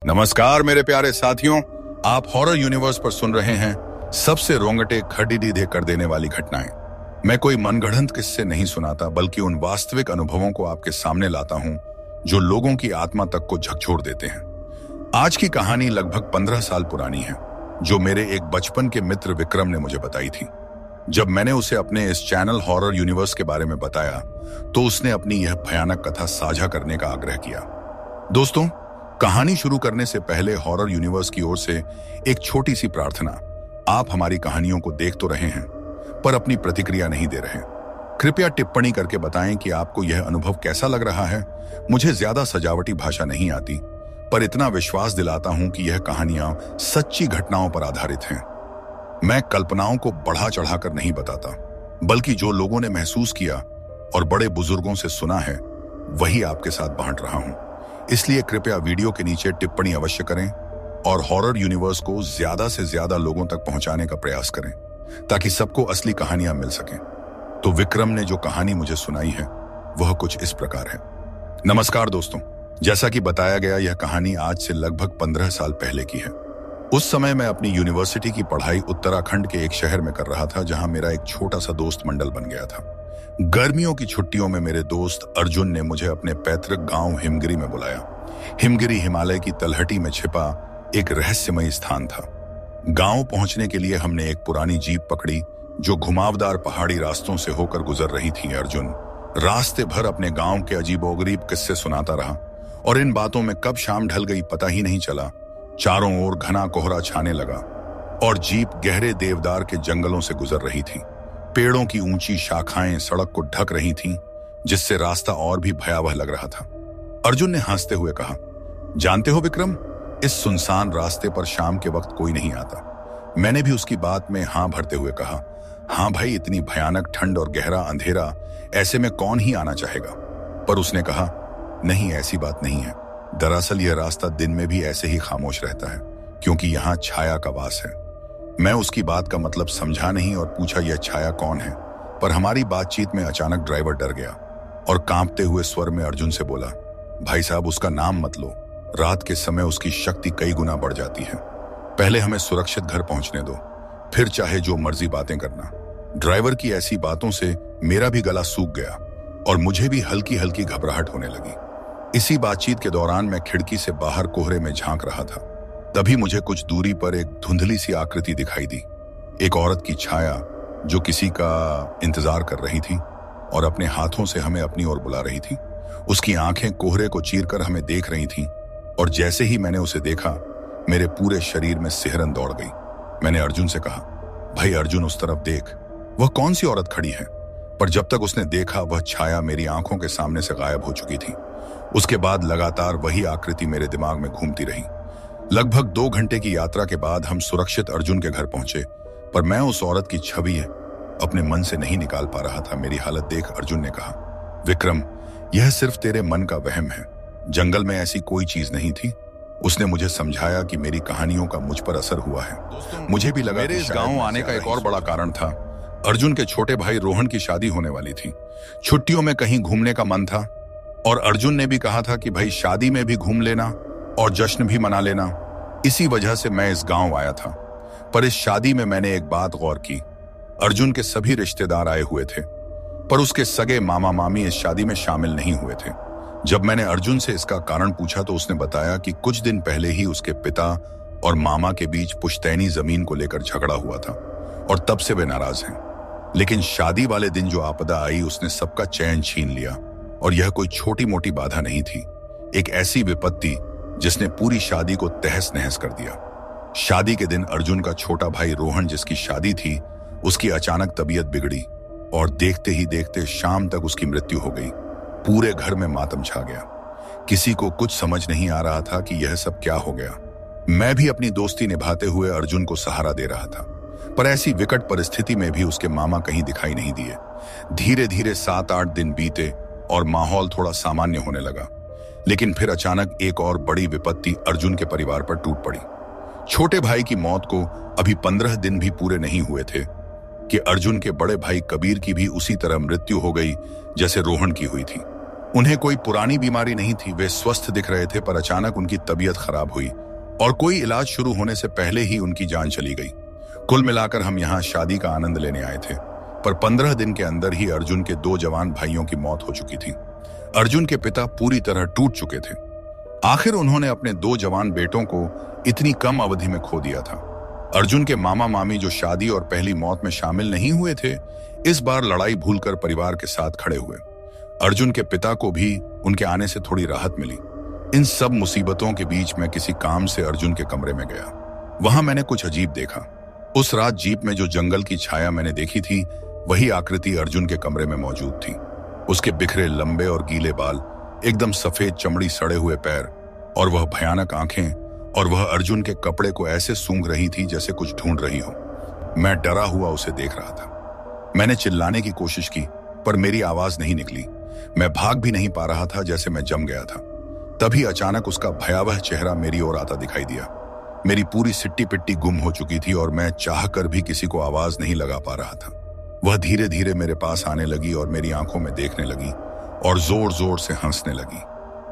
नमस्कार मेरे प्यारे साथियों, आप हॉरर यूनिवर्स पर सुन रहे हैं सबसे रोंगटे खड़ीदीदे कर देने वाली घटनाएं। मैं कोई मनगढ़ंत किस्से नहीं सुनाता, बल्कि उन वास्तविक अनुभवों को आपके सामने लाता हूं जो लोगों की आत्मा तक को झकझोर देते हैं। आज की कहानी लगभग 15 साल पुरानी है, जो मेरे एक बचपन के मित्र विक्रम ने मुझे बताई थी। जब मैंने उसे अपने इस चैनल हॉरर यूनिवर्स के बारे में बताया तो उसने अपनी यह भयानक कथा साझा करने का आग्रह किया। दोस्तों, कहानी शुरू करने से पहले हॉरर यूनिवर्स की ओर से एक छोटी सी प्रार्थना। आप हमारी कहानियों को देख तो रहे हैं, पर अपनी प्रतिक्रिया नहीं दे रहे। कृपया टिप्पणी करके बताएं कि आपको यह अनुभव कैसा लग रहा है। मुझे ज्यादा सजावटी भाषा नहीं आती, पर इतना विश्वास दिलाता हूं कि यह कहानियां सच्ची घटनाओं पर आधारित हैं। मैं कल्पनाओं को बढ़ा चढ़ाकर नहीं बताता, बल्कि जो लोगों ने महसूस किया और बड़े बुजुर्गों से सुना है, वही आपके साथ बांट रहा हूं। इसलिए कृपया वीडियो के नीचे टिप्पणी अवश्य करें और हॉरर यूनिवर्स को ज्यादा से ज्यादा लोगों तक पहुंचाने का प्रयास करें, ताकि सबको असली कहानियां मिल सकें। तो विक्रम ने जो कहानी मुझे सुनाई है वह कुछ इस प्रकार है। नमस्कार दोस्तों, जैसा कि बताया गया, यह कहानी आज से लगभग 15 साल पहले की है। उस समय मैं अपनी यूनिवर्सिटी की पढ़ाई उत्तराखंड के एक शहर में कर रहा था, जहां मेरा एक छोटा सा दोस्त मंडल बन गया था। गर्मियों की छुट्टियों में मेरे दोस्त अर्जुन ने मुझे अपने पैतृक गांव हिमगिरी में बुलाया। हिमगिरी हिमालय की तलहटी में छिपा एक रहस्यमयी स्थान था। गांव पहुंचने के लिए हमने एक पुरानी जीप पकड़ी जो घुमावदार पहाड़ी रास्तों से होकर गुजर रही थी। अर्जुन रास्ते भर अपने गांव के अजीबोगरीब किस्से सुनाता रहा, और इन बातों में कब शाम ढल गई पता ही नहीं चला। चारों ओर घना कोहरा छाने लगा और जीप गहरे देवदार के जंगलों से गुजर रही थी। पेड़ों की ऊंची शाखाएं सड़क को ढक रही थीं, जिससे रास्ता और भी भयावह लग रहा था। अर्जुन ने हंसते हुए कहा, जानते हो विक्रम, इस सुनसान रास्ते पर शाम के वक्त कोई नहीं आता। मैंने भी उसकी बात में हां भरते हुए कहा, हाँ भाई, इतनी भयानक ठंड और गहरा अंधेरा, ऐसे में कौन ही आना चाहेगा। पर उसने कहा, नहीं, ऐसी बात नहीं है। दरअसल यह रास्ता दिन में भी ऐसे ही खामोश रहता है, क्योंकि यहाँ छाया का वास है। मैं उसकी बात का मतलब समझा नहीं और पूछा, यह छाया कौन है। पर हमारी बातचीत में अचानक ड्राइवर डर गया और कांपते हुए स्वर में अर्जुन से बोला, भाई साहब, उसका नाम मत लो। रात के समय उसकी शक्ति कई गुना बढ़ जाती है। पहले हमें सुरक्षित घर पहुंचने दो, फिर चाहे जो मर्जी बातें करना। ड्राइवर की ऐसी बातों से मेरा भी गला सूख गया और मुझे भी हल्की हल्की घबराहट होने लगी। इसी बातचीत के दौरान मैं खिड़की से बाहर कोहरे में झांक रहा था। तभी मुझे कुछ दूरी पर एक धुंधली सी आकृति दिखाई दी। एक औरत की छाया जो किसी का इंतजार कर रही थी और अपने हाथों से हमें अपनी ओर बुला रही थी। उसकी आंखें कोहरे को चीरकर हमें देख रही थीं, और जैसे ही मैंने उसे देखा, मेरे पूरे शरीर में सिहरन दौड़ गई। मैंने अर्जुन से कहा, भाई अर्जुन, उस तरफ देख, वह कौन सी औरत खड़ी है। पर जब तक उसने देखा, वह छाया मेरी आंखों के सामने से गायब हो चुकी थी। उसके बाद लगातार वही आकृति मेरे दिमाग में घूमती रही। लगभग 2 घंटे की यात्रा के बाद हम सुरक्षित अर्जुन के घर पहुंचे, पर मैं उस औरत की छवि अपने मन से नहीं निकाल पा रहा था। मेरी हालत देख अर्जुन ने कहा, विक्रम, यह सिर्फ तेरे मन का वहम है। जंगल में ऐसी कोई चीज नहीं थी। उसने मुझे समझाया कि मेरी कहानियों का मुझ पर असर हुआ है। मुझे भी लगा मेरे इस गांव आने का एक और बड़ा कारण था। अर्जुन के छोटे भाई रोहन की शादी होने वाली थी। छुट्टियों में कहीं घूमने का मन था, और अर्जुन ने भी कहा था कि भाई शादी में भी घूम लेना और जश्न भी मना लेना। इसी वजह से मैं इस गांव आया था। पर इस शादी में मैंने एक बात गौर की। अर्जुन के सभी रिश्तेदार आए हुए थे, पर उसके सगे मामा मामी इस शादी में शामिल नहीं हुए थे। जब मैंने अर्जुन से इसका कारण पूछा तो उसने बताया कि कुछ दिन पहले ही उसके पिता और मामा के बीच पुश्तैनी जमीन को लेकर झगड़ा हुआ था, और तब से वे नाराज हैं। लेकिन शादी वाले दिन जो आपदा आई, उसने सबका चैन छीन लिया, और यह कोई छोटी मोटी बाधा नहीं थी। एक ऐसी विपत्ति जिसने पूरी शादी को तहस नहस कर दिया। शादी के दिन अर्जुन का छोटा भाई रोहन, जिसकी शादी थी, उसकी अचानक तबीयत बिगड़ी, और देखते ही देखते शाम तक उसकी मृत्यु हो गई। पूरे घर में मातम छा गया। किसी को कुछ समझ नहीं आ रहा था कि यह सब क्या हो गया। मैं भी अपनी दोस्ती निभाते हुए अर्जुन को सहारा दे रहा था, पर ऐसी विकट परिस्थिति में भी उसके मामा कहीं दिखाई नहीं दिए। धीरे धीरे 7-8 दिन बीते और माहौल थोड़ा सामान्य होने लगा। लेकिन फिर अचानक एक और बड़ी विपत्ति अर्जुन के परिवार पर टूट पड़ी। छोटे भाई की मौत को अभी 15 दिन भी पूरे नहीं हुए थे कि अर्जुन के बड़े भाई कबीर की भी उसी तरह मृत्यु हो गई जैसे रोहन की हुई थी। उन्हें कोई पुरानी बीमारी नहीं थी, वे स्वस्थ दिख रहे थे, पर अचानक उनकी तबीयत खराब हुई और कोई इलाज शुरू होने से पहले ही उनकी जान चली गई। कुल मिलाकर हम यहाँ शादी का आनंद लेने आए थे, पर 15 दिन के अंदर ही अर्जुन के 2 जवान भाइयों की मौत हो चुकी थी। अर्जुन के पिता पूरी तरह टूट चुके थे। आखिर उन्होंने अपने 2 जवान बेटों को इतनी कम अवधि में खो दिया था। अर्जुन के मामा मामी जो शादी और पहली मौत में शामिल नहीं हुए थे, इस बार लड़ाई भूलकर परिवार के साथ खड़े हुए। अर्जुन के पिता को भी उनके आने से थोड़ी राहत मिली। इन सब मुसीबतों के बीच मैं किसी काम से अर्जुन के कमरे में गया। वहां मैंने कुछ अजीब देखा। उस रात जीप में जो जंगल की छाया मैंने देखी थी, वही आकृति अर्जुन के कमरे में मौजूद थी। उसके बिखरे लंबे और गीले बाल, एकदम सफेद चमड़ी, सड़े हुए पैर और वह भयानक आंखें, और वह अर्जुन के कपड़े को ऐसे सूंघ रही थी जैसे कुछ ढूंढ रही हो। मैं डरा हुआ उसे देख रहा था। मैंने चिल्लाने की कोशिश की, पर मेरी आवाज नहीं निकली। मैं भाग भी नहीं पा रहा था, जैसे मैं जम गया था। तभी अचानक उसका भयावह चेहरा मेरी ओर आता दिखाई दिया। मेरी पूरी सिट्टी पिट्टी गुम हो चुकी थी और मैं चाहकर भी किसी को आवाज नहीं लगा पा रहा था। वह धीरे धीरे मेरे पास आने लगी और मेरी आंखों में देखने लगी और जोर जोर से हंसने लगी।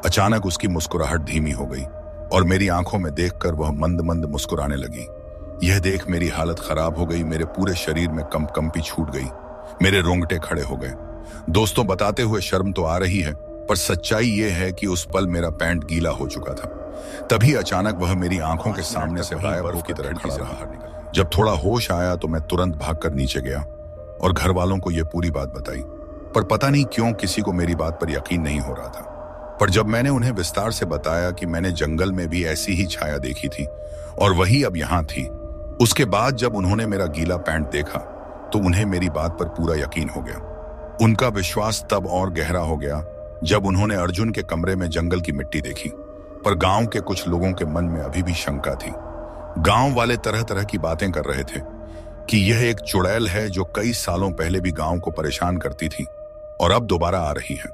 अचानक उसकी मुस्कुराहट धीमी हो गई और मेरी आंखों में देखकर वह मंद मंद मुस्कुराने लगी। यह देख मेरी हालत खराब हो गई। मेरे पूरे शरीर में कंपी छूट गई। मेरे रोंगटे खड़े हो गए। दोस्तों, बताते हुए शर्म तो आ रही है, पर सच्चाई यह है कि उस पल मेरा पैंट गीला हो चुका था। तभी अचानक वह मेरी आंखों के सामने से गायब बर्फ की तरह खड़ा रहा। जब थोड़ा होश आया तो मैं तुरंत भागकर नीचे गया और घर वालों को यह पूरी बात बताई, पर पता नहीं क्यों किसी को मेरी बात पर यकीन नहीं हो रहा था। पर जब मैंने उन्हें विस्तार से बताया कि मैंने जंगल में भी ऐसी ही छाया देखी थी और वही अब यहाँ थी, उसके बाद जब उन्होंने मेरा गीला पैंट देखा तो उन्हें मेरी बात पर पूरा यकीन हो गया। उनका विश्वास तब और गहरा हो गया जब उन्होंने अर्जुन के कमरे में जंगल की मिट्टी देखी। पर गांव के कुछ लोगों के मन में अभी भी शंका थी। गांव वाले तरह तरह की बातें कर रहे थे कि यह एक चुड़ैल है जो कई सालों पहले भी गांव को परेशान करती थी और अब दोबारा आ रही है।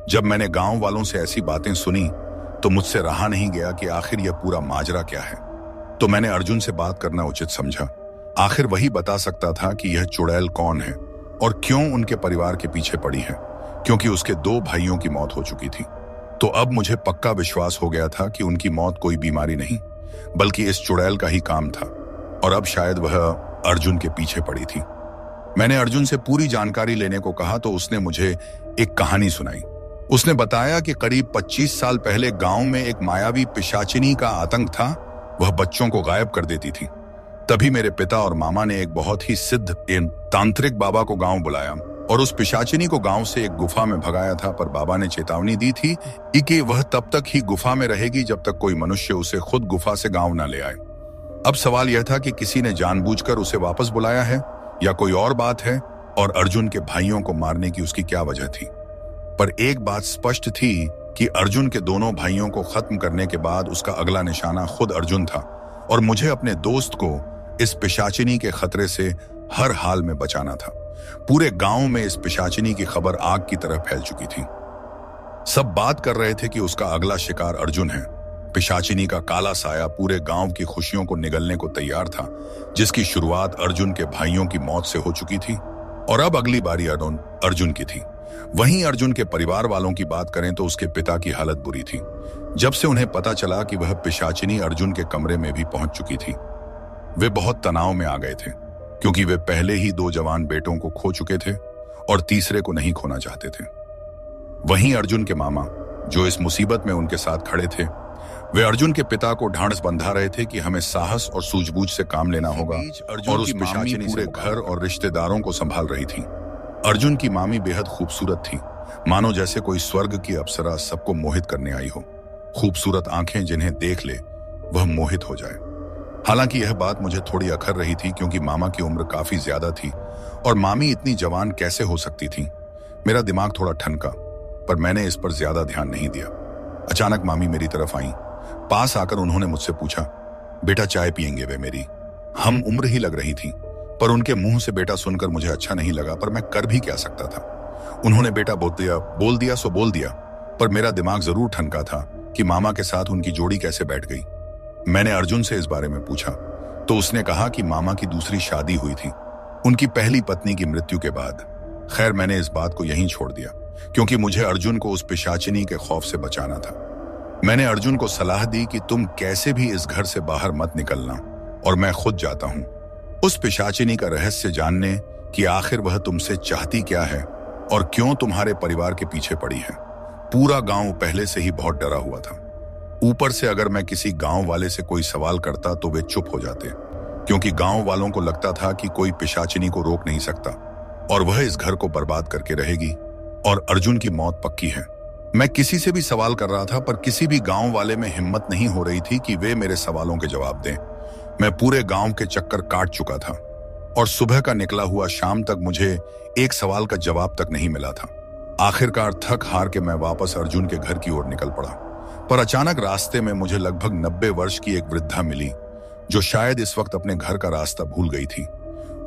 जब मैंने गांव वालों से ऐसी बातें सुनी तो मुझसे रहा नहीं गया कि आखिर यह पूरा माजरा क्या है। तो मैंने अर्जुन से बात करना उचित समझा। आखिर वही बता सकता था कि यह चुड़ैल कौन है और क्यों उनके परिवार के पीछे पड़ी है, क्योंकि उसके 2 भाइयों की मौत हो चुकी थी। तो अब मुझे पक्का विश्वास हो गया था कि उनकी मौत कोई बीमारी नहीं, बल्कि इस चुड़ैल का ही काम था और अब शायद वह अर्जुन के पीछे पड़ी थी। मैंने अर्जुन से पूरी जानकारी लेने को कहा तो उसने मुझे एक कहानी सुनाई। उसने बताया कि करीब 25 साल पहले गांव में एक मायावी पिशाचिनी का आतंक था। वह बच्चों को गायब कर देती थी। तभी मेरे पिता और मामा ने एक बहुत ही सिद्ध तांत्रिक बाबा को गांव बुलाया और उस पिशाचिनी को गांव से एक गुफा में भगाया था। पर बाबा ने चेतावनी दी थी कि वह तब तक ही गुफा में रहेगी जब तक कोई मनुष्य उसे खुद गुफा से गांव न ले आए। अब सवाल यह था कि किसी ने जानबूझकर उसे वापस बुलाया है या कोई और बात है, और अर्जुन के भाइयों को मारने की उसकी क्या वजह थी। पर एक बात स्पष्ट थी कि अर्जुन के दोनों भाइयों को खत्म करने के बाद उसका अगला निशाना खुद अर्जुन था और मुझे अपने दोस्त को इस पिशाचिनी के खतरे से हर हाल में बचाना था। पूरे गांव में इस पिशाचिनी की खबर आग की तरह फैल चुकी थी। सब बात कर रहे थे कि उसका अगला शिकार अर्जुन है। पिशाचिनी का काला साया पूरे गांव की खुशियों को निगलने को तैयार था, जिसकी शुरुआत अर्जुन के भाइयों की मौत से हो चुकी थी और अब अगली बारी अर्जुन की थी। वहीं अर्जुन के परिवार वालों की बात करें तो उसके पिता की हालत बुरी थी। जब से उन्हें पता चला कि वह पिशाचिनी अर्जुन के कमरे में भी पहुंच चुकी थी, वे बहुत तनाव में आ गए थे, क्योंकि वे पहले ही 2 जवान बेटों को खो चुके थे और तीसरे को नहीं खोना चाहते थे। वहीं अर्जुन के मामा, जो इस मुसीबत में उनके साथ खड़े थे, वे अर्जुन के पिता को ढांढस बंधा रहे थे कि हमें साहस और सूझबूझ से काम लेना होगा, और उस पिशाचिनी पूरे घर और रिश्तेदारों को संभाल रही थी। अर्जुन की मामी बेहद खूबसूरत थी, मानो जैसे कोई स्वर्ग की अप्सरा सबको मोहित करने आई हो। खूबसूरत आंखें जिन्हें देख ले वह मोहित हो जाए। हालांकि यह बात मुझे थोड़ी अखर रही थी, क्योंकि मामा की उम्र काफी ज्यादा थी और मामी इतनी जवान कैसे हो सकती थी। मेरा दिमाग थोड़ा ठनका, पर मैंने इस पर ज्यादा ध्यान नहीं दिया। अचानक मामी मेरी तरफ आई। पास आकर उन्होंने मुझसे पूछा, बेटा चाय पियेंगे? वे मेरी हम उम्र ही लग रही थी, पर उनके मुंह से बेटा सुनकर मुझे अच्छा नहीं लगा, पर मैं कर भी क्या सकता था। उन्होंने बेटा बोल दिया सो बोल दिया, पर मेरा दिमाग जरूर ठनका था कि मामा के साथ उनकी जोड़ी कैसे बैठ गई। मैंने अर्जुन से इस बारे में पूछा तो उसने कहा कि मामा की दूसरी शादी हुई थी उनकी पहली पत्नी की मृत्यु के बाद। खैर, मैंने इस बात को यहीं छोड़ दिया। क्योंकि मुझे अर्जुन को उस पिशाचिनी के खौफ से बचाना था। मैंने अर्जुन को सलाह दी कि तुम कैसे भी इस घर से बाहर मत निकलना और मैं खुद जाता हूं उस पिशाचिनी का रहस्य जानने कि आखिर वह तुमसे चाहती क्या है और क्यों तुम्हारे परिवार के पीछे पड़ी है। पूरा गांव पहले से ही बहुत डरा हुआ था। ऊपर से अगर मैं किसी गांव वाले से कोई सवाल करता तो वे चुप हो जाते, क्योंकि गांव वालों को लगता था कि कोई पिशाचिनी को रोक नहीं सकता और वह इस घर को बर्बाद करके रहेगी और अर्जुन की मौत पक्की है। मैं किसी से भी सवाल कर रहा था, पर किसी भी गांव वाले में हिम्मत नहीं हो रही थी कि वे मेरे सवालों के जवाब दें। मैं पूरे गांव के चक्कर काट चुका था और सुबह का निकला हुआ शाम तक मुझे एक सवाल का जवाब तक नहीं मिला था। आखिरकार थक हार के मैं वापस अर्जुन के घर की ओर निकल पड़ा, पर अचानक रास्ते में मुझे लगभग 90 वर्ष की एक वृद्धा मिली जो शायद इस वक्त अपने घर का रास्ता भूल गई थी।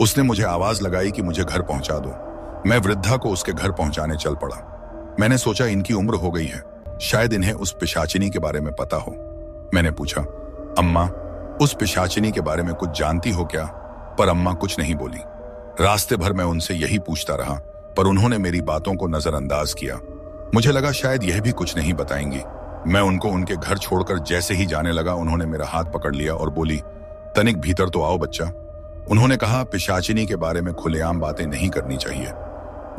उसने मुझे आवाज लगाई कि मुझे घर पहुंचा दो। मैं वृद्धा को उसके घर पहुंचाने चल पड़ा। मैंने सोचा इनकी उम्र हो गई है, शायद इन्हें उस पिशाचिनी के बारे में पता हो। मैंने पूछा, अम्मा उस पिशाचिनी के बारे में कुछ जानती हो क्या? पर अम्मा कुछ नहीं बोली। रास्ते भर मैं उनसे यही पूछता रहा, पर उन्होंने मेरी बातों को नजरअंदाज किया। मुझे लगा शायद यह भी कुछ नहीं बताएंगी। मैं उनको उनके घर छोड़कर जैसे ही जाने लगा, उन्होंने मेरा हाथ पकड़ लिया और बोली, तनिक भीतर तो आओ बच्चा। उन्होंने कहा, पिशाचिनी के बारे में खुलेआम बातें नहीं करनी चाहिए,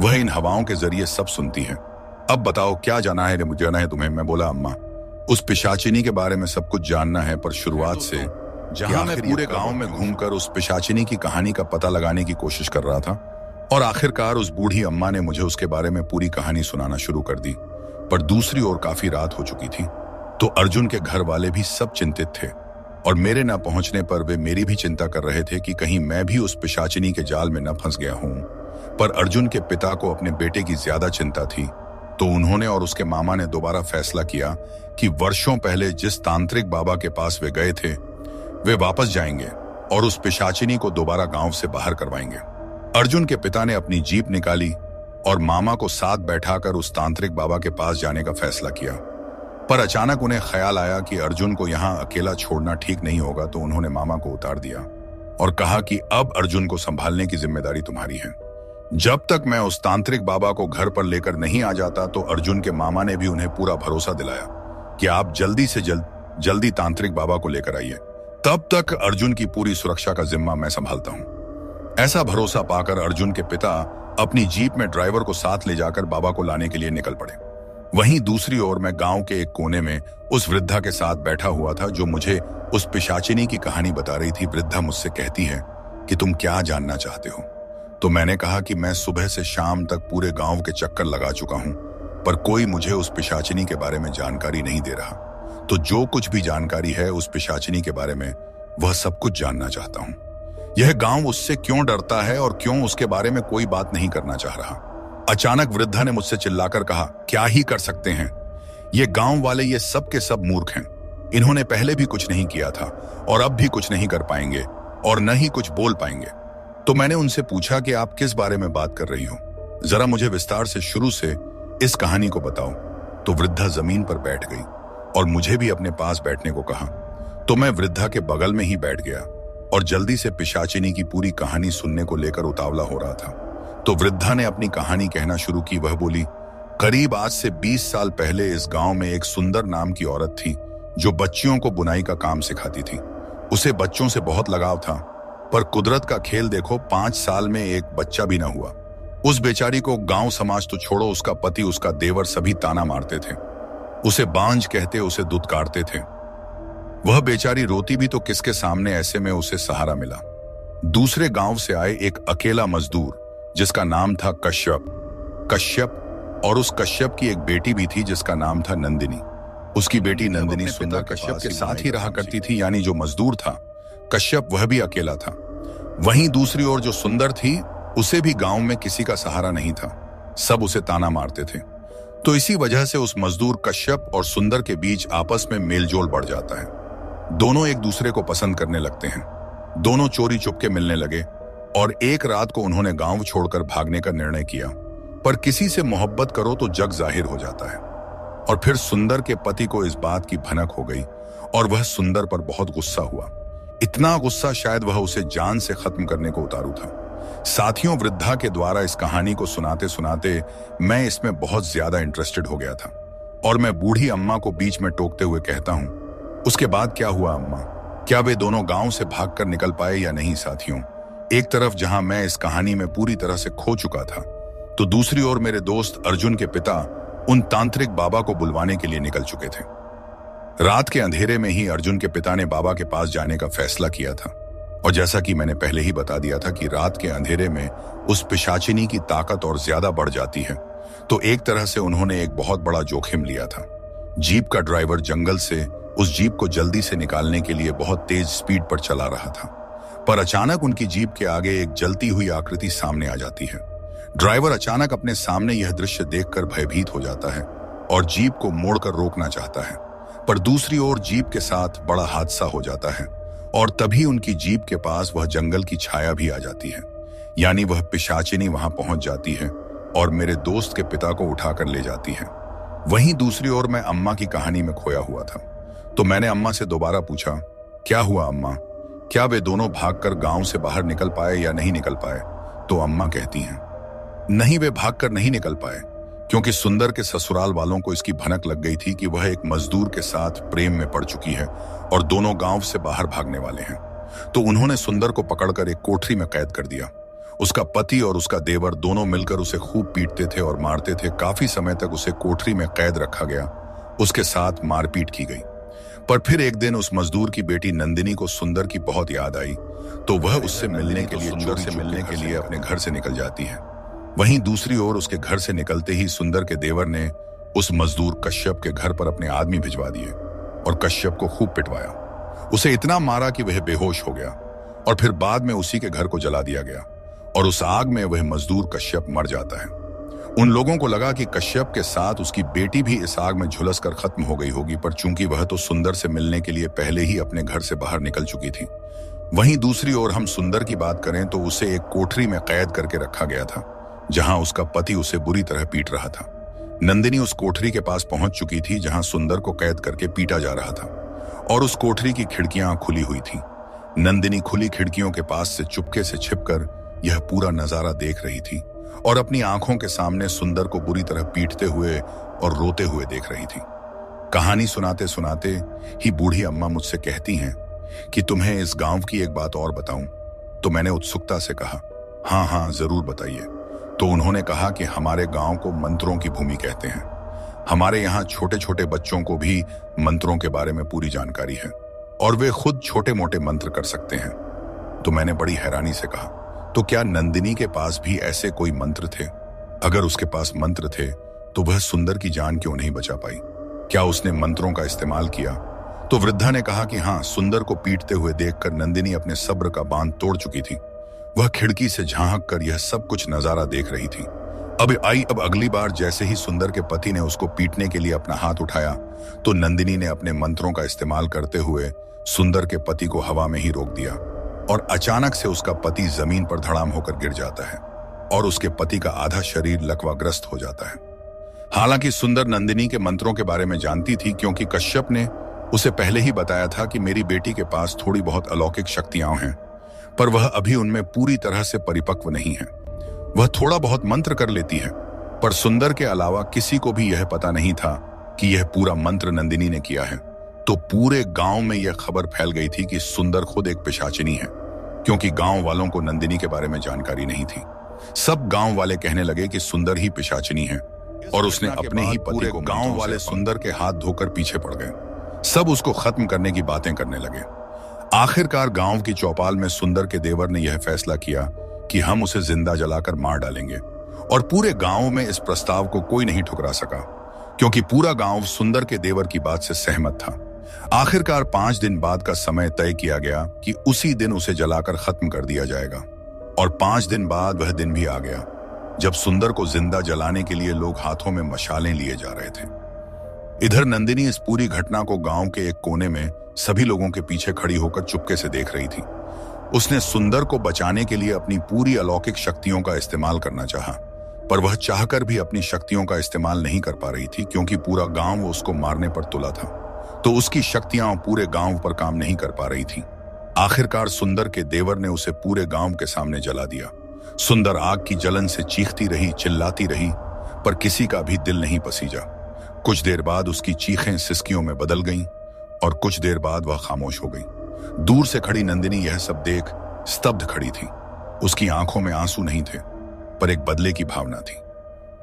वह इन हवाओं के जरिए सब सुनती है। अब बताओ क्या जाना है तुम्हें? मैं बोला, अम्मा उस पिशाचिनी के बारे में सब कुछ जानना है, पर शुरुआत से जहां मैं पूरे गांव में घूमकर उस पिशाचिनी की कहानी का पता लगाने की कोशिश कर रहा था और आखिरकार उस बूढ़ी अम्मा ने मुझे उसके बारे में पूरी कहानी सुनाना शुरू कर दी। पर दूसरी ओर काफी रात हो चुकी थी, तो अर्जुन के घर वाले भी सब चिंतित थे और मेरे न पहुंचने पर वे मेरी भी चिंता कर रहे थे कि कहीं मैं भी उस पिशाचिनी के जाल में न फंस गया हूं। पर अर्जुन के पिता को अपने बेटे की ज्यादा चिंता थी, तो उन्होंने और उसके मामा ने दोबारा फैसला किया कि वर्षों पहले जिस तांत्रिक बाबा के पास वे गए थे वे वापस जाएंगे और उस पिशाचिनी को दोबारा गांव से बाहर करवाएंगे। अर्जुन के पिता ने अपनी जीप निकाली और मामा को साथ बैठाकर उस तांत्रिक बाबा के पास जाने का फैसला किया। पर अचानक उन्हें ख्याल आया कि अर्जुन को यहाँ अकेला छोड़ना ठीक नहीं होगा, तो उन्होंने मामा को उतार दिया और कहा कि अब अर्जुन को संभालने की जिम्मेदारी तुम्हारी है। जब तक मैं उस तांत्रिक बाबा को घर पर लेकर नहीं आ जाता, तो अर्जुन के मामा ने भी उन्हें पूरा भरोसा दिलाया कि आप जल्दी से जल्दी तांत्रिक बाबा को लेकर आइए, तब तक अर्जुन की पूरी सुरक्षा का जिम्मा मैं संभालता हूं। ऐसा भरोसा पाकर अर्जुन के पिता अपनी जीप में ड्राइवर को साथ ले जाकर बाबा को लाने के लिए निकल पड़े। वहीं दूसरी ओर मैं गांव के एक कोने में उस वृद्धा के साथ बैठा हुआ था जो मुझे उस पिशाचिनी की कहानी बता रही थी। वृद्धा मुझसे कहती है कि तुम क्या जानना चाहते हो? तो मैंने कहा कि मैं सुबह से शाम तक पूरे गांव के चक्कर लगा चुका हूं, पर कोई मुझे उस पिशाचिनी के बारे में जानकारी नहीं दे रहा। तो जो कुछ भी जानकारी है उस पिशाचिनी के बारे में, वह सब कुछ जानना चाहता हूं। यह गांव उससे क्यों डरता है और क्यों उसके बारे में कोई बात नहीं करना चाह रहा? अचानक वृद्धा ने मुझसे चिल्लाकर कहा, क्या ही कर सकते हैं? ये गांव वाले ये सब के सब मूर्ख हैं। इन्होंने पहले भी कुछ नहीं किया था और अब भी कुछ नहीं कर पाएंगे और न ही कुछ बोल पाएंगे। तो मैंने उनसे पूछा कि आप किस बारे में बात कर रही हो? जरा मुझे विस्तार से शुरू से इस कहानी को बताओ। तो वृद्धा जमीन पर बैठ गई और मुझे भी अपने पास बैठने को कहा। तो मैं वृद्धा के बगल में ही बैठ गया और जल्दी से पिशाचिनी की पूरी कहानी सुनने को लेकर उतावला हो रहा था। तो वृद्धा ने अपनी कहानी कहना शुरू की। वह बोली, करीब आज से 20 साल पहले इस गांव में एक सुंदर नाम की औरत थी जो बच्चियों को बुनाई का काम सिखाती थी। उसे बच्चों से बहुत लगाव था, पर कुदरत का खेल देखो, 5 साल में एक बच्चा भी न हुआ। उस बेचारी को गांव समाज तो छोड़ो, उसका पति, उसका देवर सभी ताना मारते थे, उसे बांझ कहते, उसे दुत्कारते थे। वह बेचारी रोती भी तो किसके सामने? ऐसे में उसे सहारा मिला दूसरे गांव से आए एक अकेला मजदूर जिसका नाम था कश्यप, और उस कश्यप की एक बेटी भी थी जिसका नाम था नंदिनी। उसकी बेटी नंदिनी सुंदर कश्यप के साथ ही रहा करती थी, यानी जो मजदूर था कश्यप वह भी अकेला था। वहीं दूसरी ओर जो सुंदर थी उसे भी गांव में किसी का सहारा नहीं था, सब उसे ताना मारते थे। तो इसी वजह से उस मजदूर कश्यप और सुंदर के बीच आपस में मेलजोल बढ़ जाता है। दोनों एक दूसरे को पसंद करने लगते हैं। दोनों चोरी चुपके मिलने लगे और एक रात को उन्होंने गांव छोड़कर भागने का निर्णय किया। पर किसी से मोहब्बत करो तो जग जाहिर हो जाता है। और फिर सुंदर के पति को इस बात की भनक हो गई और वह सुंदर पर बहुत गुस्सा हुआ। इतना गुस्सा शायद वह उसे जान से खत्म करने को उतारू था। साथियों, वृद्धा के द्वारा इस कहानी को सुनाते सुनाते मैं इसमें बहुत ज्यादा इंटरेस्टेड हो गया था और मैं बूढ़ी अम्मा को बीच में टोकते हुए कहता हूं, उसके बाद क्या हुआ अम्मा? क्या वे दोनों गांव से भागकर निकल पाए या नहीं? साथियों, एक तरफ जहां मैं इस कहानी में पूरी तरह से खो चुका था, तो दूसरी ओर मेरे दोस्त अर्जुन के पिता उन तांत्रिक बाबा को बुलवाने के लिए निकल चुके थे। रात के अंधेरे में ही अर्जुन के पिता ने बाबा के पास जाने का फैसला किया था और जैसा कि मैंने पहले ही बता दिया था कि रात के अंधेरे में उस पिशाचिनी की ताकत और ज्यादा बढ़ जाती है, तो एक तरह से उन्होंने एक बहुत बड़ा जोखिम लिया था। जीप का ड्राइवर जंगल से उस जीप को जल्दी से निकालने के लिए बहुत तेज स्पीड पर चला रहा था, पर अचानक उनकी जीप के आगे एक जलती हुई आकृति सामने आ जाती है। ड्राइवर अचानक अपने सामने यह दृश्य देखकर भयभीत हो जाता है और जीप को मोड़कर रोकना चाहता है, पर दूसरी ओर जीप के साथ बड़ा हादसा हो जाता है और तभी उनकी जीप के पास वह जंगल की छाया भी आ जाती है, यानी वह पिशाचिनी वहां पहुंच जाती है और मेरे दोस्त के पिता को उठाकर ले जाती है। वहीं दूसरी ओर मैं अम्मा की कहानी में खोया हुआ था, तो मैंने अम्मा से दोबारा पूछा, क्या हुआ अम्मा? क्या वे दोनों भागकर गांव से बाहर निकल पाए या नहीं निकल पाए? तो अम्मा कहती हैं, नहीं, वे भागकर नहीं निकल पाए, क्योंकि सुंदर के ससुराल वालों को इसकी भनक लग गई थी कि वह एक मजदूर के साथ प्रेम में पड़ चुकी है और दोनों गांव से बाहर भागने वाले हैं। तो उन्होंने सुंदर को पकड़कर एक कोठरी में कैद कर दिया। उसका पति और उसका देवर दोनों मिलकर उसे खूब पीटते थे और मारते थे। काफी समय तक उसे कोठरी में कैद रखा गया, उसके साथ मारपीट की गई। पर फिर एक दिन उस मजदूर की बेटी नंदिनी को सुंदर की बहुत याद आई, तो वह उससे मिलने के लिए अपने घर से निकल जाती है। वहीं दूसरी ओर उसके घर से निकलते ही सुंदर के देवर ने उस मजदूर कश्यप के घर पर अपने आदमी भिजवा दिए और कश्यप को खूब पिटवाया। उसे इतना मारा कि वह बेहोश हो गया और फिर बाद में उसी के घर को जला दिया गया और उस आग में वह मजदूर कश्यप मर जाता है। उन लोगों को लगा कि कश्यप के साथ उसकी बेटी भी इस आग में झुलस कर खत्म हो गई होगी, पर चूंकि वह तो सुंदर से मिलने के लिए पहले ही अपने घर से बाहर निकल चुकी थी। वहीं दूसरी ओर हम सुंदर की बात करें तो उसे एक कोठरी में कैद करके रखा गया था, जहां उसका पति उसे बुरी तरह पीट रहा था। नंदिनी उस कोठरी के पास पहुंच चुकी थी जहां सुंदर को कैद करके पीटा जा रहा था और उस कोठरी की खिड़कियां खुली हुई थी। नंदिनी खुली खिड़कियों के पास से चुपके से छिपकर यह पूरा नजारा देख रही थी और अपनी आंखों के सामने सुंदर को बुरी तरह पीटते हुए और रोते हुए देख रही थी। कहानी सुनाते सुनाते ही बूढ़ी अम्मा मुझसे कहती हैं कि तुम्हें इस गांव की एक बात और बताऊं। तो मैंने उत्सुकता से कहा, हाँ हाँ जरूर बताइए। तो उन्होंने कहा कि हमारे गांव को मंत्रों की भूमि कहते हैं। हमारे यहाँ छोटे छोटे बच्चों को भी मंत्रों के बारे में पूरी जानकारी है और वे खुद छोटे मोटे मंत्र कर सकते हैं। तो मैंने बड़ी हैरानी से कहा, तो क्या नंदिनी के पास भी ऐसे कोई मंत्र थे? अगर उसके पास मंत्र थे तो वह सुंदर की जान क्यों नहीं बचा पाई? क्या उसने मंत्रों का इस्तेमाल किया? तो वृद्धा ने कहा कि हाँ, सुंदर को पीटते हुए देखकर नंदिनी अपने सब्र का बांध तोड़ चुकी थी। वह खिड़की से झांक कर यह सब कुछ नजारा देख रही थी। अब अगली बार जैसे ही सुंदर के पति ने उसको पीटने के लिए अपना हाथ उठाया, तो नंदिनी ने अपने मंत्रों का इस्तेमाल करते हुए सुंदर के पति को हवा में ही रोक दिया और अचानक से उसका पति जमीन पर धड़ाम होकर गिर जाता है और उसके पति का आधा शरीर लकवाग्रस्त हो जाता है। हालांकि सुंदर नंदिनी के मंत्रों के बारे में जानती थी, क्योंकि कश्यप ने उसे पहले ही बताया था कि मेरी बेटी के पास थोड़ी बहुत अलौकिक शक्तियां हैं, पर वह अभी उनमें पूरी तरह से परिपक्व नहीं है। वह थोड़ा बहुत मंत्र कर लेती है, पर सुंदर के अलावा किसी को भी यह पता नहीं था कि यह पूरा मंत्र नंदिनी ने किया है। तो पूरे गांव में यह खबर फैल गई थी कि सुंदर खुद एक पिशाचिनी है, क्योंकि गांव वालों को नंदिनी के बारे में जानकारी नहीं थी। सब गांव वाले कहने लगे कि सुंदर ही पिशाचिनी है और उसने अपने ही पति को। गांव वाले सुंदर के हाथ धोकर पीछे पड़ गए। सब उसको खत्म करने की बातें करने लगे। आखिरकार गांव की चौपाल में सुंदर के देवर ने यह फैसला किया कि हम उसे जिंदा जलाकर मार डालेंगे, और पूरे गांव में इस प्रस्ताव को कोई नहीं ठुकरा सका, क्योंकि पूरा गांव सुंदर के देवर की बात से सहमत था। आखिरकार 5 दिन बाद का समय तय किया गया कि उसी दिन उसे जलाकर खत्म कर दिया जाएगा, और 5 दिन बाद वह दिन भी आ गया जब सुंदर को जिंदा जलाने के लिए लोग हाथों में मशालें लिए जा रहे थे। इधर नंदिनी इस पूरी घटना को गांव के एक कोने में सभी लोगों के पीछे खड़ी होकर चुपके से देख रही थी। उसने सुंदर को बचाने के लिए अपनी पूरी अलौकिक शक्तियों का इस्तेमाल करना चाहा, पर वह चाहकर भी अपनी शक्तियों का इस्तेमाल नहीं कर पा रही थी, क्योंकि पूरा गांव उसको मारने पर तुला था। तो उसकी शक्तियां पूरे गांव पर काम नहीं कर पा रही थी। आखिरकार सुंदर के देवर ने उसे पूरे गांव के सामने जला दिया। सुंदर आग की जलन से चीखती रही, चिल्लाती रही, पर किसी का भी दिल नहीं पसीजा। कुछ देर बाद उसकी चीखें सिसकियों में बदल गईं और कुछ देर बाद वह खामोश हो गई। दूर से खड़ी नंदिनी यह सब देख स्तब्ध खड़ी थी। उसकी आंखों में आंसू नहीं थे, पर एक बदले की भावना थी।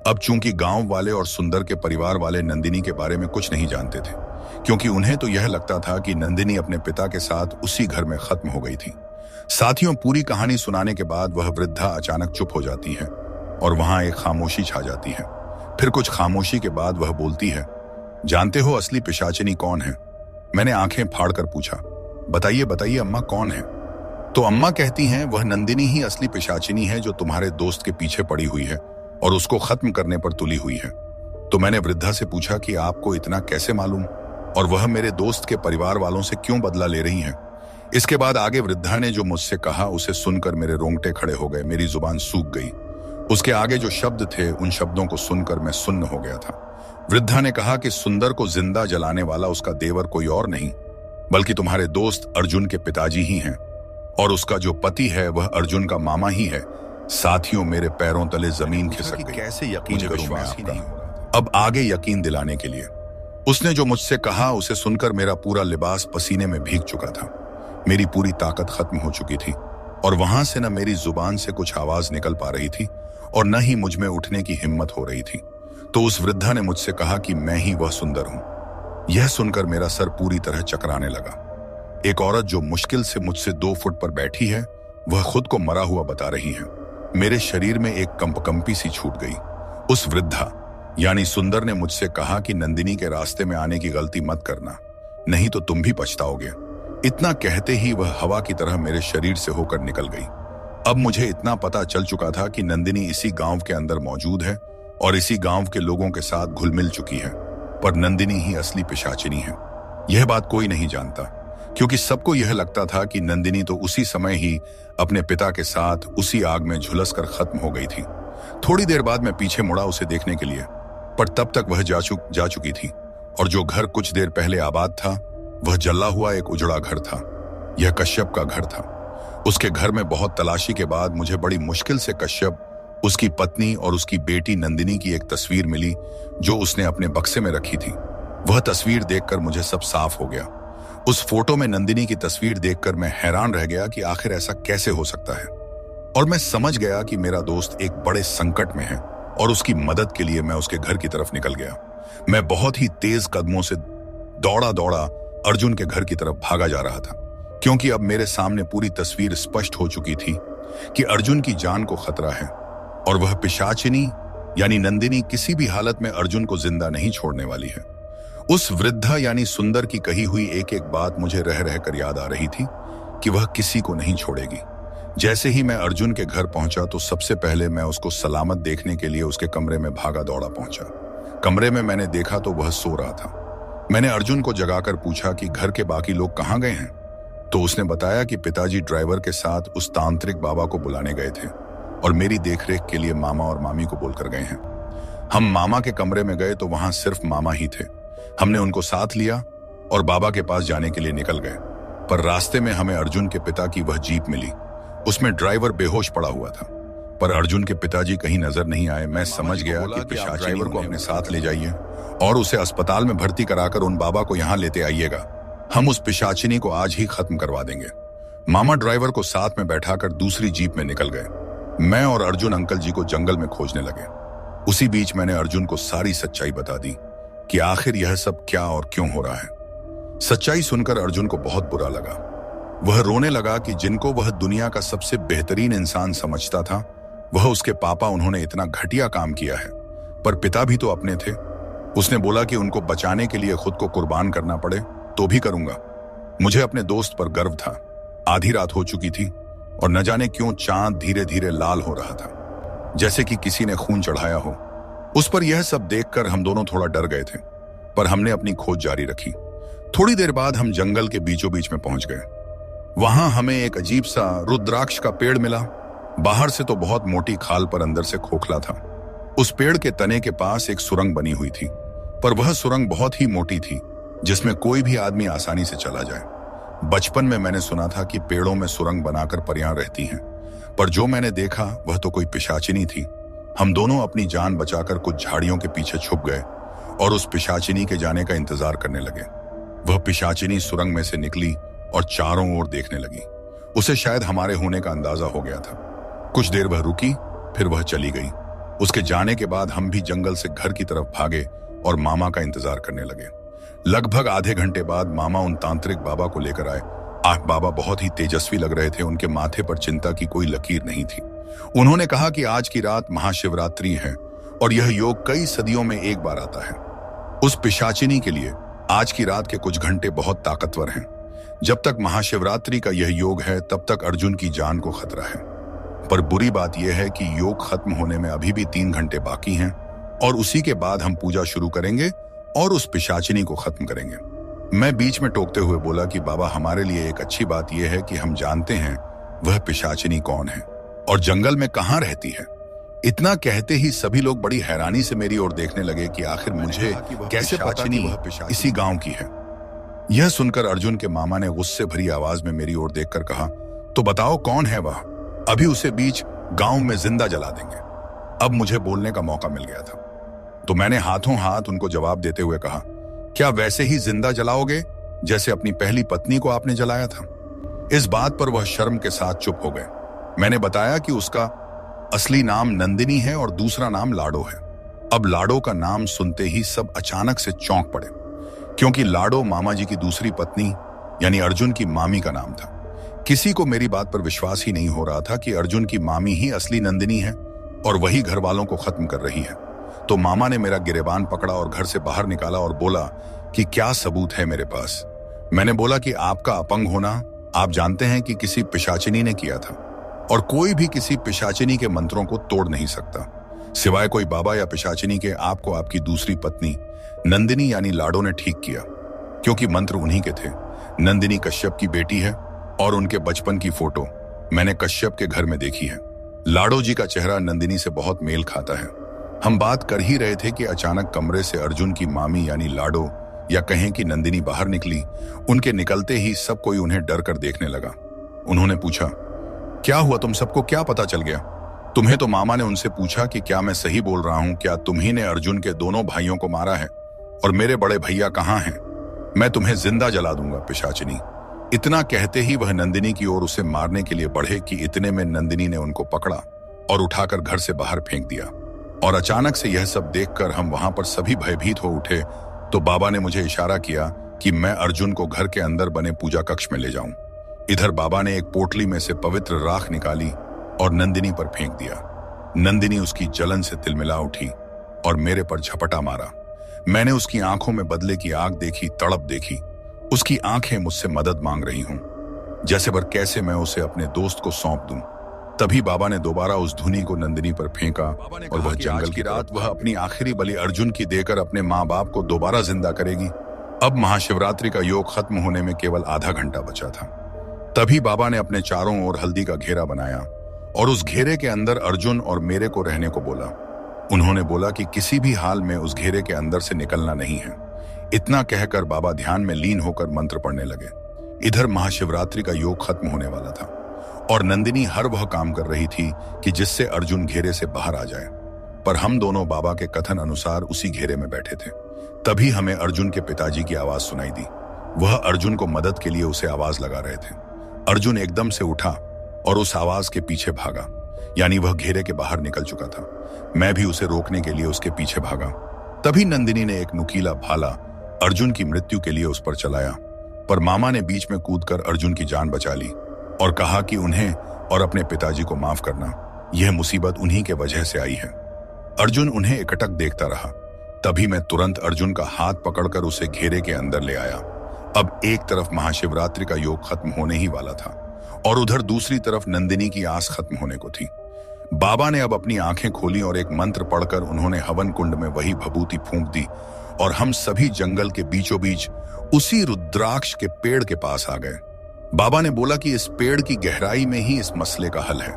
अब चूंकि गांव वाले और सुंदर के परिवार वाले नंदिनी के बारे में कुछ नहीं जानते थे, क्योंकि उन्हें तो यह लगता था कि नंदिनी अपने पिता के साथ उसी घर में खत्म हो गई थी। साथियों, पूरी कहानी सुनाने के बाद वह वृद्धा अचानक चुप हो जाती है और वहां एक खामोशी छा जाती है। फिर कुछ खामोशी के बाद वह बोलती है, जानते हो असली पिशाचिनी कौन है? मैंने आंखें फाड़कर पूछा। बताइए बताइए अम्मा, कौन है? तो अम्मा कहती हैं, वह नंदिनी ही असली पिशाचिनी है जो तुम्हारे दोस्त के पीछे पड़ी हुई है और उसको खत्म करने पर तुली हुई है। तो मैंने वृद्धा से पूछा कि आपको इतना कैसे मालूम, और वह मेरे दोस्त के परिवार वालों से क्यों बदला ले रही हैं? इसके बाद आगे वृद्धा ने जो मुझसे कहा उसे सुनकर मेरे रोंगटे खड़े हो गए, मेरी जुबान सूख गई। उसके आगे जो शब्द थे उन शब्दों को सुनकर मैं सुन्न हो गया था। वृद्धा ने कहा कि सुंदर को जिंदा जलाने वाला उसका देवर कोई और नहीं बल्कि तुम्हारे दोस्त अर्जुन के पिताजी ही हैं, और उसका जो पति है वह अर्जुन का मामा ही है। साथियों, मेरे पैरों तले जमीन खिसक गई। कैसे यकीन करूं मैं आपका? अब आगे यकीन दिलाने के लिए उसने जो मुझसे कहा उसे सुनकर मेरा पूरा लिबास पसीने में भीग चुका था। मेरी पूरी ताकत खत्म हो चुकी थी और वहां से न मेरी जुबान से कुछ आवाज निकल पा रही थी और न ही मुझ में उठने की हिम्मत हो रही थी। तो उस वृद्धा ने मुझसे कहा कि मैं ही वह सुंदर हूं। यह सुनकर मेरा सर पूरी तरह चकराने लगा। एक औरत जो मुश्किल से मुझसे 2 फुट पर बैठी है, वह खुद को मरा हुआ बता रही है। मेरे शरीर में एक कंपकंपी सी छूट गई। उस वृद्धा यानी सुंदर ने मुझसे कहा कि नंदिनी के रास्ते में आने की गलती मत करना, नहीं तो तुम भी पछताओगे। इतना कहते ही वह हवा की तरह मेरे शरीर से होकर निकल गई। अब मुझे इतना पता चल चुका था कि नंदिनी इसी गांव के अंदर मौजूद है और इसी गांव के लोगों के साथ घुल मिल चुकी है, पर नंदिनी ही असली पिशाचिनी है। यह बात कोई नहीं जानता, क्योंकि सबको यह लगता था कि नंदिनी तो उसी समय ही अपने पिता के साथ उसी आग में झुलस कर खत्म हो गई थी। थोड़ी देर बाद मैं पीछे मुड़ा उसे देखने के लिए, पर तब तक वह जा चुकी थी, और जो घर कुछ देर पहले आबाद था वह जला हुआ एक उजड़ा घर था। यह कश्यप का घर था। उसके घर में बहुत तलाशी के बाद मुझे बड़ी मुश्किल से कश्यप, उसकी पत्नी और उसकी बेटी नंदिनी की एक तस्वीर मिली जो उसने अपने बक्से में रखी थी। वह तस्वीर देखकर मुझे सब साफ हो गया। उस फोटो में नंदिनी की तस्वीर देखकर मैं हैरान रह गया कि आखिर ऐसा कैसे हो सकता है, और मैं समझ गया कि मेरा दोस्त एक बड़े संकट में है और उसकी मदद के लिए मैं उसके घर की तरफ निकल गया। मैं बहुत ही तेज कदमों से दौड़ा दौड़ा अर्जुन के घर की तरफ भागा जा रहा था, क्योंकि अब मेरे सामने पूरी तस्वीर स्पष्ट हो चुकी थी कि अर्जुन की जान को खतरा है और वह पिशाचिनी यानी नंदिनी किसी भी हालत में अर्जुन को जिंदा नहीं छोड़ने वाली है। उस वृद्धा यानी सुंदर की कही हुई एक एक बात मुझे रह रहकर याद आ रही थी कि वह किसी को नहीं छोड़ेगी। जैसे ही मैं अर्जुन के घर पहुंचा तो सबसे पहले मैं उसको सलामत देखने के लिए उसके कमरे में भागा दौड़ा पहुंचा। कमरे में मैंने देखा तो वह सो रहा था। मैंने अर्जुन को जगाकर पूछा कि घर के बाकी लोग कहाँ गए हैं, तो उसने बताया कि पिताजी ड्राइवर के साथ उस तांत्रिक बाबा को बुलाने गए थे और मेरी देखरेख के लिए मामा और मामी को बोलकर गए हैं। हम मामा के कमरे में गए तो वहां सिर्फ मामा ही थे। हमने उनको साथ लिया और बाबा के पास जाने के लिए निकल गए, पर रास्ते में हमें अर्जुन के पिता की वह जीप मिली। उसमें ड्राइवर बेहोश पड़ा हुआ था, पर अर्जुन के पिताजी कहीं नजर नहीं आए। मैं समझ गया कि पिशाच ड्राइवर को अपने साथ ले जाइए और उसे अस्पताल में भर्ती कराकर उन बाबा को यहाँ लेते आइएगा। हम उस पिशाचिनी को आज ही खत्म करवा देंगे। मामा ड्राइवर को साथ में बैठाकर दूसरी जीप में निकल गए। मैं और अर्जुन अंकल जी को जंगल में खोजने लगे। उसी बीच मैंने अर्जुन को सारी सच्चाई बता दी कि आखिर यह सब क्या और क्यों हो रहा है। सच्चाई सुनकर अर्जुन को बहुत बुरा लगा। वह रोने लगा कि जिनको वह दुनिया का सबसे बेहतरीन इंसान समझता था, वह उसके पापा, उन्होंने इतना घटिया काम किया है। पर पिता भी तो अपने थे। उसने बोला कि उनको बचाने के लिए खुद को कुर्बान करना पड़े तो भी करूंगा। मुझे अपने दोस्त पर गर्व था। आधी रात हो चुकी थी और न जाने क्यों चांद धीरे धीरे लाल हो रहा था, जैसे कि किसी ने खून चढ़ाया हो उस पर। यह सब देखकर हम दोनों थोड़ा डर गए थे, पर हमने अपनी खोज जारी रखी। थोड़ी देर बाद हम जंगल के बीचों बीच में पहुंच गए। वहां हमें एक अजीब सा रुद्राक्ष का पेड़ मिला। बाहर से तो बहुत मोटी खाल पर अंदर से खोखला था। उस पेड़ के तने के पास एक सुरंग बनी हुई थी, पर वह सुरंग बहुत ही मोटी थी, जिसमें कोई भी आदमी आसानी से चला जाए। बचपन में मैंने सुना था कि पेड़ों में सुरंग बनाकर परियां रहती हैं, पर जो मैंने देखा वह तो कोई पिशाचिनी थी। हम दोनों अपनी जान बचाकर कुछ झाड़ियों के पीछे छुप गए और उस पिशाचिनी के जाने का इंतजार करने लगे। वह पिशाचिनी सुरंग में से निकली और चारों ओर देखने लगी। उसे शायद हमारे होने का अंदाजा हो गया था। कुछ देर वह रुकी, फिर वह चली गई। उसके जाने के बाद हम भी जंगल से घर की तरफ भागे और मामा का इंतजार करने लगे। लगभग आधे घंटे बाद मामा उन तांत्रिक बाबा को लेकर आए। बाबा बहुत ही तेजस्वी लग रहे थे। उनके माथे पर चिंता की कोई लकीर नहीं थी। उन्होंने कहा कि आज की रात महाशिवरात्रि है और यह योग कई सदियों में एक बार आता है। उस पिशाचिनी के लिए आज की रात के कुछ घंटे बहुत ताकतवर हैं। जब तक महाशिवरात्रि का यह योग है तब तक अर्जुन की जान को खतरा है। पर बुरी बात यह है कि योग खत्म होने में अभी भी 3 घंटे बाकी हैं और उसी के बाद हम पूजा शुरू करेंगे और उस पिशाचिनी को खत्म करेंगे। मैं बीच में टोकते हुए बोला कि बाबा, हमारे लिए एक अच्छी बात यह है कि हम जानते हैं वह पिशाचिनी कौन है और जंगल में कहां रहती है। इतना कहते ही सभी लोग बड़ी हैरानी से मेरी ओर देखने लगे कि आखिर मुझे कैसे पता कि वह इसी गांव की है। यह सुनकर अर्जुन के मामा ने गुस्से भरी आवाज में मेरी ओर देखकर कहा, तो बताओ कौन है वह? अभी उसे बीच गांव में जिंदा जला देंगे। अब मुझे बोलने का मौका मिल गया था तो मैंने हाथों हाथ उनको जवाब देते हुए कहा, क्या वैसे ही जिंदा जलाओगे जैसे अपनी पहली पत्नी को आपने जलाया था? इस बात पर वह शर्म के साथ चुप हो गए। मैंने बताया कि उसका असली नाम नंदिनी है और दूसरा नाम लाडो है। अब लाडो का नाम सुनते ही सब अचानक से चौंक पड़े, क्योंकि लाडो मामा जी की दूसरी पत्नी यानी अर्जुन की मामी का नाम था। किसी को मेरी बात पर विश्वास ही नहीं हो रहा था कि अर्जुन की मामी ही असली नंदिनी है और वही घर वालों को खत्म कर रही है। तो मामा ने मेरा गिरेबान पकड़ा और घर से बाहर निकाला और बोला कि क्या सबूत है मेरे पास। मैंने बोला कि आपका अपंग होना आप जानते हैं कि किसी पिशाचिनी ने किया था और कोई भी किसी पिशाचिनी के मंत्रों को तोड़ नहीं सकता सिवाय कोई बाबा या पिशाचिनी के। आपको आपकी दूसरी पत्नी नंदिनी यानी लाडो ने ठीक किया, क्योंकि मंत्र उन्हीं के थे। नंदिनी कश्यप की बेटी है और उनके बचपन की फोटो मैंने कश्यप के घर में देखी है। लाडो जी का चेहरा नंदिनी से बहुत मेल खाता है। हम बात कर ही रहे थे कि अचानक कमरे से अर्जुन की मामी यानी लाडो या कहें कि नंदिनी बाहर निकली। उनके निकलते ही सब कोई उन्हें डर कर देखने लगा। उन्होंने पूछा, क्या हुआ, तुम सबको क्या पता चल गया? तुम्हें तो मामा ने उनसे पूछा कि क्या मैं सही बोल रहा हूं, क्या तुम्ही ने अर्जुन के दोनों भाइयों को मारा है और मेरे बड़े भैया कहाँ हैं? मैं तुम्हें जिंदा जला दूंगा पिशाचिनी। इतना कहते ही वह नंदिनी की ओर उसे मारने के लिए बढ़े कि इतने में नंदिनी ने उनको पकड़ा और उठाकर घर से बाहर फेंक दिया। और अचानक से यह सब देखकर हम वहां पर सभी भयभीत हो उठे तो बाबा ने मुझे इशारा किया कि मैं अर्जुन को घर के अंदर बने पूजा कक्ष में ले जाऊं। इधर बाबा ने एक पोटली में से पवित्र राख निकाली और नंदिनी पर फेंक दिया। नंदिनी उसकी जलन से तिलमिला उठी और मेरे पर झपटा मारा। मैंने उसकी आंखों में बदले की आग देखी, तड़प देखी। उसकी आंखें मुझसे मदद मांग रही हूं, जैसे पर कैसे मैं उसे अपने दोस्त को सौंप दूं। तभी बाबा ने दोबारा उस धुनी को नंदिनी पर फेंका और वह जंगल की रात वह अपनी आखिरी बलि अर्जुन की देकर अपने माँ बाप को दोबारा जिंदा करेगी। अब महाशिवरात्रि का योग खत्म होने में केवल आधा घंटा बचा था। तभी बाबा ने अपने चारों ओर हल्दी का घेरा बनाया और उस घेरे के अंदर अर्जुन और मेरे को रहने को बोला। उन्होंने बोला कि किसी भी हाल में उस घेरे के अंदर से निकलना नहीं है। इतना कहकर बाबा ध्यान में लीन होकर मंत्र पढ़ने लगे। इधर महाशिवरात्रि का योग खत्म होने वाला था और नंदिनी हर वह काम कर रही थी कि जिससे अर्जुन घेरे से बाहर आ जाए। पर हम दोनों बाबा के कथन अनुसार उसी घेरे में बैठे थे। तभी हमें अर्जुन के पिताजी की आवाज सुनाई दी। वह अर्जुन को मदद के लिए उसे आवाज लगा रहे थे। अर्जुन एकदम से उठा और उस आवाज के पीछे भागा, यानी वह घेरे के बाहर निकल चुका था। मैं भी उसे रोकने के लिए उसके पीछे भागा। तभी नंदिनी ने एक नुकीला भाला अर्जुन की मृत्यु के लिए उस पर चलाया, पर मामा ने बीच में कूदकर अर्जुन की जान बचा ली और कहा कि उन्हें और अपने पिताजी को माफ करना, यह मुसीबत उन्हीं के वजह से आई है। अर्जुन उन्हें एकटक देखता रहा। तभी मैं तुरंत अर्जुन का हाथ पकड़कर उसे घेरे के अंदर ले आया। अब एक तरफ महाशिवरात्रि का योग खत्म होने ही वाला था और उधर दूसरी तरफ नंदिनी की आस खत्म होने को थी। बाबा ने अब अपनी आंखें खोली और एक मंत्र पढ़कर उन्होंने हवन कुंड में वही भभूति फूंक दी और हम सभी जंगल के बीचों बीच उसी रुद्राक्ष के पेड़ के पास आ गए। बाबा ने बोला कि इस पेड़ की गहराई में ही इस मसले का हल है।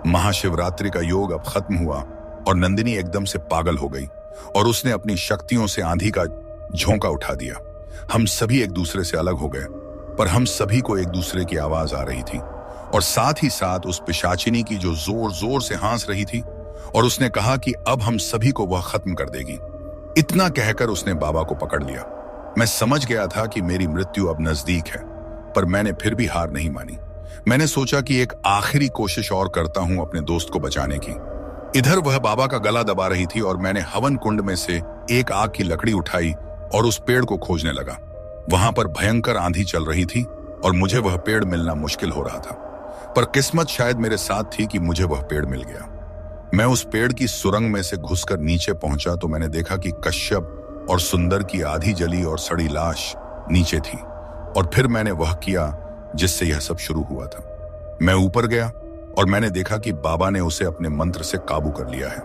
महाशिवरात्रि का योग अब खत्म हुआ और नंदिनी एकदम से पागल हो गई और उसने अपनी शक्तियों से आंधी का झोंका उठा दिया। हम सभी एक दूसरे से अलग हो गए, पर हम सभी को एक दूसरे की आवाज आ रही थी और साथ ही साथ उस पिशाचिनी की जो जोर जोर से हंस रही थी, और उसने कहा कि अब हम सभी को वह खत्म कर देगी। इतना कहकर उसने बाबा को पकड़ लिया। मैं समझ गया था कि मेरी मृत्यु अब नजदीक है, पर मैंने फिर भी हार नहीं मानी। मैंने सोचा कि एक आखिरी कोशिश और करता हूं अपने दोस्त को बचाने की। इधर वह बाबा का गला दबा रही थी और मैंने हवन कुंड में से एक आग की लकड़ी उठाई और उस पेड़ को खोजने लगा। वहां पर भयंकर आंधी चल रही थी और मुझे वह पेड़ मिलना मुश्किल हो रहा था, पर किस्मत शायद मेरे साथ थी कि मुझे वह पेड़ मिल गया। मैं उस पेड़ की सुरंग में से घुसकर नीचे पहुंचा तो मैंने देखा कि कश्यप और सुंदर की आधी जली और सड़ी लाश नीचे थी। और फिर मैंने वह किया जिससे यह सब शुरू हुआ था। मैं ऊपर गया और मैंने देखा कि बाबा ने उसे अपने मंत्र से काबू कर लिया है।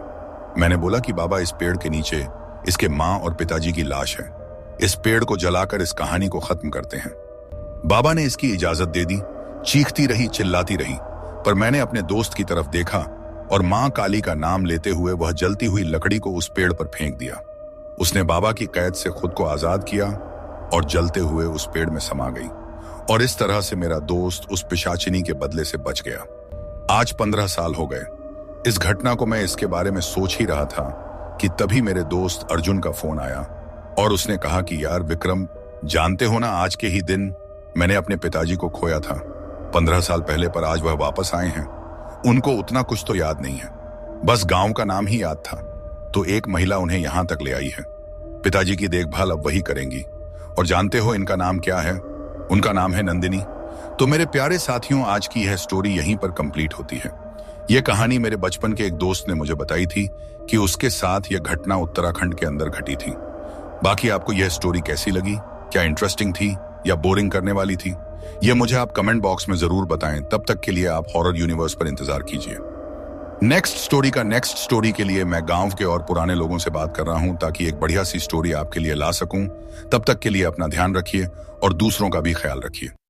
मैंने बोला कि बाबा, इस पेड़ के नीचे इसके माँ और पिताजी की लाश है। इस पेड़ को जलाकर इस कहानी को खत्म करते हैं। बाबा ने इसकी इजाजत दे दी। चीखती रही, चिल्लाती रही, पर मैंने अपने दोस्त की तरफ देखा और माँ काली का नाम लेते हुए वह जलती हुई लकड़ी को उस पेड़ पर फेंक दिया। उसने बाबा की कैद से खुद को आजाद किया और जलते हुए उस पेड़ में समा गई। और इस तरह से मेरा दोस्त उस पिशाचिनी के बदले से बच गया। आज 15 साल हो गए इस घटना को। मैं इसके बारे में सोच ही रहा था कि तभी मेरे दोस्त अर्जुन का फोन आया और उसने कहा कि यार विक्रम, जानते हो ना, आज के ही दिन मैंने अपने पिताजी को खोया था 15 साल पहले, पर आज वह वापस आए हैं। उनको उतना कुछ तो याद नहीं है, बस गांव का नाम ही याद था। तो एक महिला उन्हें यहां तक ले आई है। पिताजी की देखभाल अब वही करेंगी। और जानते हो इनका नाम क्या है? उनका नाम है नंदिनी। तो मेरे प्यारे साथियों, आज की यह स्टोरी यहीं पर कंप्लीट होती है। यह कहानी मेरे बचपन के एक दोस्त ने मुझे बताई थी कि उसके साथ यह घटना उत्तराखंड के अंदर घटी थी। बाकी आपको यह स्टोरी कैसी लगी? क्या इंटरेस्टिंग थी या बोरिंग करने वाली थी? यह मुझे आप कमेंट बॉक्स में जरूर बताएं। तब तक के लिए आप हॉरर यूनिवर्स पर इंतजार कीजिए। नेक्स्ट स्टोरी के लिए मैं गांव के और पुराने लोगों से बात कर रहा हूं ताकि एक बढ़िया सी स्टोरी आपके लिए ला सकूं। तब तक के लिए अपना ध्यान रखिए और दूसरों का भी ख्याल रखिए।